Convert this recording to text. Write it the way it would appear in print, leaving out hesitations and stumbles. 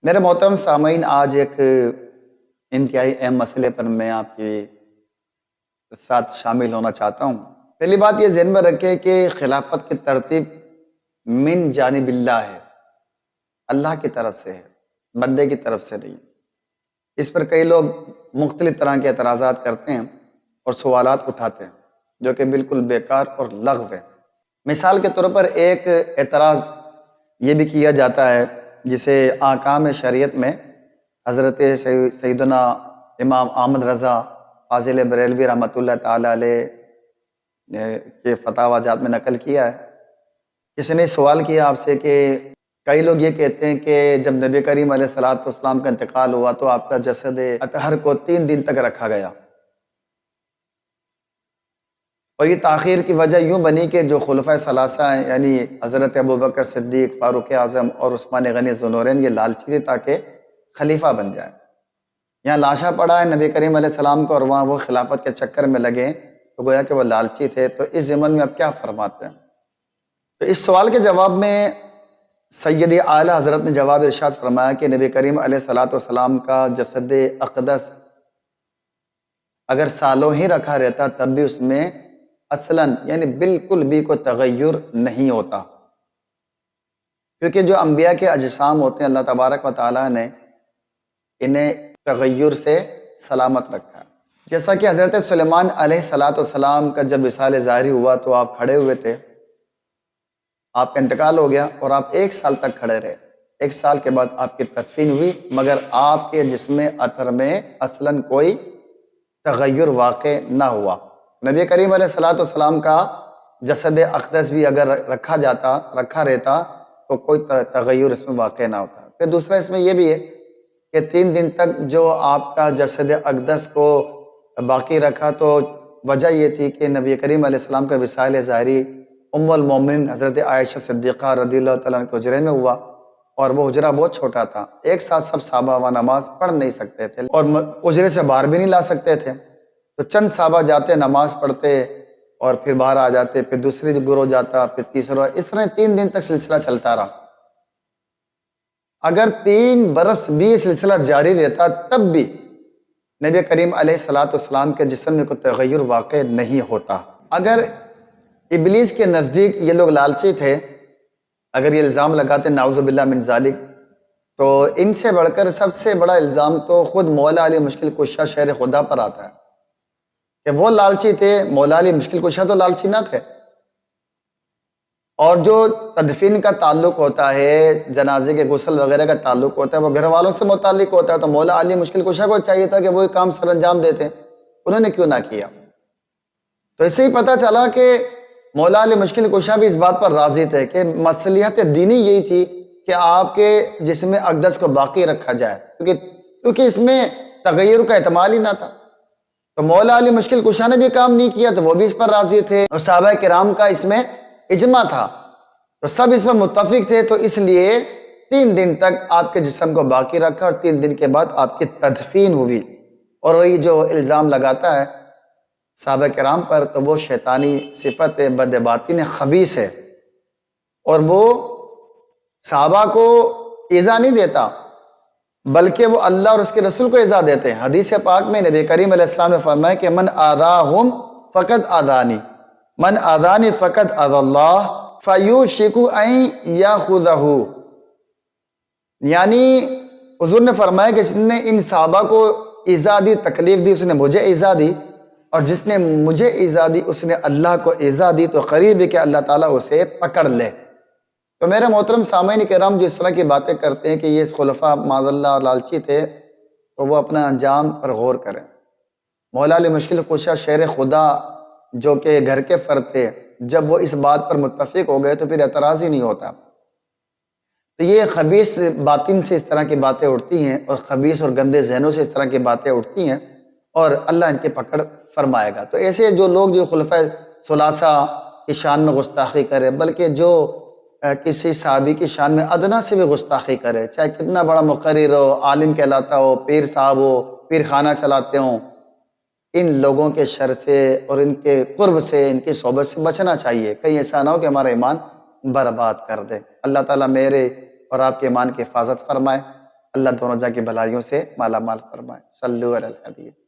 میرے محترم سامعین، آج ایک انتہائی اہم مسئلے پر میں آپ کے ساتھ شامل ہونا چاہتا ہوں۔ پہلی بات یہ ذہن میں رکھیں کہ خلافت کی ترتیب من جانب اللہ ہے، اللہ کی طرف سے ہے، بندے کی طرف سے نہیں۔ اس پر کئی لوگ مختلف طرح کے اعتراضات کرتے ہیں اور سوالات اٹھاتے ہیں جو کہ بالکل بیکار اور لغو ہے۔ مثال کے طور پر ایک اعتراض یہ بھی کیا جاتا ہے جسے احکام شریعت میں حضرت سیدنا امام احمد رضا فاضل بریلوی رحمۃ اللہ تعالی علیہ کے فتاوی جات میں نقل کیا ہے۔ کسی نے سوال کیا آپ سے کہ کئی لوگ یہ کہتے ہیں کہ جب نبی کریم علیہ الصلوۃ والسلام کا انتقال ہوا تو آپ کا جسد اطہر کو 3 دن تک رکھا گیا، اور یہ تاخیر کی وجہ یوں بنی کہ جو خلفائے ثلاثہ ہیں یعنی حضرت ابوبکر صدیق، فاروق اعظم اور عثمان غنی ذوالنورین یہ لالچی تھے تاکہ خلیفہ بن جائے۔ یہاں لاشا پڑا ہے نبی کریم علیہ السلام کو اور وہاں وہ خلافت کے چکر میں لگے تو گویا کہ وہ لالچی تھے۔ تو اس ضمن میں اب کیا فرماتے ہیں؟ تو اس سوال کے جواب میں سیدی اعلی حضرت نے جواب ارشاد فرمایا کہ نبی کریم علیہ الصلوۃ والسلام کا جسد اقدس اگر سالوں ہی رکھا رہتا تب بھی اس میں اصلاً یعنی بالکل بھی کوئی تغیر نہیں ہوتا، کیونکہ جو انبیاء کے اجسام ہوتے ہیں اللہ تبارک و تعالیٰ نے انہیں تغیر سے سلامت رکھا ہے۔ جیسا کہ حضرت سلیمان علیہ السلام کا جب وصال ظاہری ہوا تو آپ کھڑے ہوئے تھے، آپ کا انتقال ہو گیا اور آپ 1 سال تک کھڑے رہے۔ 1 سال کے بعد آپ کی تدفین ہوئی، مگر آپ کے جسم اطہر میں اصلاً کوئی تغیر واقع نہ ہوا۔ نبی کریم علیہ السلام کا جسد اقدس بھی اگر رکھا رہتا تو کوئی تغیر اس میں واقع نہ ہوتا۔ پھر دوسرا اس میں یہ بھی ہے کہ 3 دن تک جو آپ کا جسد اقدس کو باقی رکھا تو وجہ یہ تھی کہ نبی کریم علیہ السلام کا وصال ظاہری ام المومنین حضرت عائشہ صدیقہ رضی اللہ تعالیٰ عنہ کے حجرے میں ہوا، اور وہ حجرہ بہت چھوٹا تھا، ایک ساتھ سب صحابہ وہاں نماز پڑھ نہیں سکتے تھے اور حجرے سے باہر بھی نہیں لا سکتے تھے۔ تو چند صحابہ جاتے، نماز پڑھتے اور پھر باہر آ جاتے، پھر دوسری گروہ جاتا، پھر تیسرا، اس طرح 3 دن تک سلسلہ چلتا رہا۔ اگر 3 برس بھی یہ سلسلہ جاری رہتا تب بھی نبی کریم علیہ السلام کے جسم میں کوئی تغیر واقع نہیں ہوتا۔ اگر ابلیس کے نزدیک یہ لوگ لالچی تھے، اگر یہ الزام لگاتے نعوذ باللہ من ذالک، تو ان سے بڑھ کر سب سے بڑا الزام تو خود مولا علی مشکل کشا شہر خدا پر آتا ہے کہ وہ لالچی تھے۔ مولا علی مشکل کشا تو لالچی نہ تھے، اور جو تدفین کا تعلق ہوتا ہے، جنازے کے غسل وغیرہ کا تعلق ہوتا ہے، وہ گھر والوں سے متعلق ہوتا ہے، تو مولا علی مشکل کشا کو چاہیے تھا کہ وہ کام سر انجام دیتے، انہوں نے کیوں نہ کیا؟ تو اس سے ہی پتہ چلا کہ مولا علی مشکل کشا بھی اس بات پر راضی تھے کہ مصلحت دینی یہی تھی کہ آپ کے جسم اقدس کو باقی رکھا جائے، کیونکہ اس میں تغیر کا احتمال ہی نہ تھا۔ تو مولا علی مشکل کشا نے بھی کام نہیں کیا تو وہ بھی اس پر راضی تھے، اور صحابہ کرام کا اس میں اجماع تھا، تو سب اس پر متفق تھے۔ تو اس لیے 3 دن تک آپ کے جسم کو باقی رکھا، اور 3 دن کے بعد آپ کی تدفین ہوئی۔ اور وہی جو الزام لگاتا ہے صحابہ کرام پر تو وہ شیطانی صفت بد باطن خبیث ہے، اور وہ صحابہ کو ایذا نہیں دیتا بلکہ وہ اللہ اور اس کے رسول کو ایذا دیتے ہیں۔ حدیث پاک میں نبی کریم علیہ السلام نے فرمایا کہ من آذاہم فقد آذانی، من آذانی فقد آذا اللہ فیوشک ان یاخذہ، یعنی حضور نے فرمایا کہ جس نے ان صحابہ کو ایذا دی، تکلیف دی، اس نے مجھے ایذا دی، اور جس نے مجھے ایذا دی اس نے اللہ کو ایذا دی، تو قریب ہے کہ اللہ تعالیٰ اسے پکڑ لے۔ تو میرے محترم سامعین کرام، جو اس طرح کی باتیں کرتے ہیں کہ یہ خلفاء معاذ اللہ لالچی تھے، تو وہ اپنا انجام پر غور کریں۔ مولا علی مشکل کشا شہر خدا جو کہ گھر کے فرد تھے، جب وہ اس بات پر متفق ہو گئے تو پھر اعتراض ہی نہیں ہوتا۔ تو یہ خبیث باطن سے اس طرح کی باتیں اٹھتی ہیں، اور خبیث اور گندے ذہنوں سے اس طرح کی باتیں اٹھتی ہیں، اور اللہ ان کی پکڑ فرمائے گا۔ تو ایسے جو لوگ جو خلفاء ثلاثہ کی شان میں گستاخی کرے، بلکہ جو کسی صحابی کی شان میں ادنا سے بھی گستاخی کرے، چاہے کتنا بڑا مقرر ہو، عالم کہلاتا ہو، پیر صاحب ہو، پیر خانہ چلاتے ہوں، ان لوگوں کے شر سے اور ان کے قرب سے، ان کی صحبت سے بچنا چاہیے، کہیں ایسا نہ ہو کہ ہمارا ایمان برباد کر دے۔ اللہ تعالیٰ میرے اور آپ کے ایمان کی حفاظت فرمائے۔ اللہ دونوں جہاں کی بھلائیوں سے مالا مال فرمائے. صلو علی الحبیب.